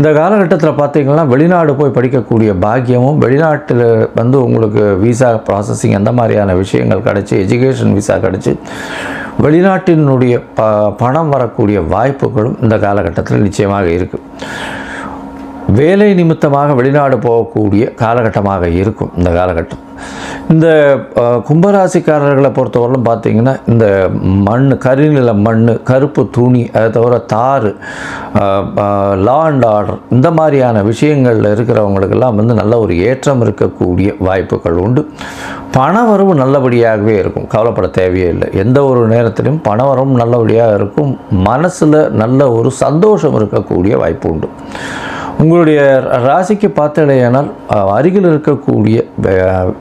இந்த காலகட்டத்தில் பார்த்திங்கன்னா வெளிநாடு போய் படிக்கக்கூடிய பாக்கியமும், வெளிநாட்டில் வந்து உங்களுக்கு விசா ப்ராசஸிங் அந்த மாதிரியான விஷயங்கள் கிடச்சி, எஜுகேஷன் விசா கிடச்சி வெளிநாட்டினுடைய பணம் வரக்கூடிய வாய்ப்புகளும் இந்த காலகட்டத்தில் நிச்சயமாக இருக்குது. வேலை நிமித்தமாக வெளிநாடு போகக்கூடிய காலகட்டமாக இருக்கும் இந்த காலகட்டம். இந்த கும்பராசிக்காரர்களை பொறுத்தவரையிலும் பார்த்திங்கன்னா இந்த மண், கரிநில மண், கருப்பு துணி, அதை தவிர தார், லா அண்ட் ஆர்டர் இந்த மாதிரியான விஷயங்களில் இருக்கிறவங்களுக்கெல்லாம் வந்து நல்ல ஒரு ஏற்றம் இருக்கக்கூடிய வாய்ப்புகள் உண்டு. பணவரவு நல்லபடியாகவே இருக்கும், கவலைப்பட தேவையே இல்லை. எந்த ஒரு நேரத்திலும் பணவரவும் நல்லபடியாக இருக்கும். மனசில் நல்ல ஒரு சந்தோஷம் இருக்கக்கூடிய வாய்ப்பு உண்டு. உங்களுடைய ராசிக்கு பார்த்தடையானால் அருகில் இருக்கக்கூடிய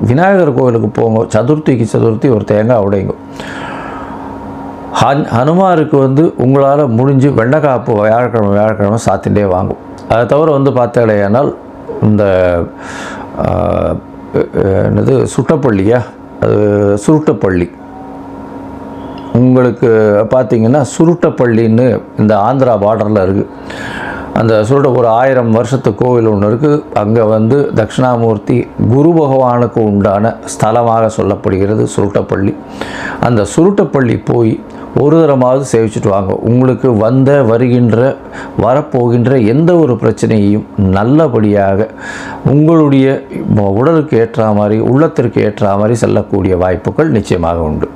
விநாயகர் கோவிலுக்கு போங்க. சதுர்த்திக்கு சதுர்த்தி ஒரு தேங்காய் உடைங்க. ஹனுமாருக்கு வந்து உங்களால் முடிஞ்சு வெண்டைக்காப்பு வியாழக்கிழமை சாத்திண்டே வாங்கும். அதை தவிர வந்து பார்த்தடையானால் இந்த என்னது சுட்டப்பள்ளியா, அது சுருட்டப்பள்ளி, உங்களுக்கு பார்த்திங்கன்னா சுருட்டப்பள்ளின்னு இந்த ஆந்திரா பார்டரில் இருக்குது. அந்த ஒரு 1000 வருஷத்து கோவில் ஒன்று இருக்குது. அங்கே வந்து தட்சிணாமூர்த்தி குரு பகவானுக்கு உண்டான ஸ்தலமாக சொல்லப்படுகிறது சுருட்டப்பள்ளி. அந்த சுருட்டப்பள்ளி போய் ஒரு தரமாவது சேவிச்சுட்டு வாங்க. உங்களுக்கு வரப்போகின்ற எந்த ஒரு பிரச்சனையையும் நல்லபடியாக உங்களுடைய உடலுக்கு ஏற்ற மாதிரி, உள்ளத்திற்கு ஏற்ற மாதிரி செல்லக்கூடிய வாய்ப்புகள் நிச்சயமாக உண்டு.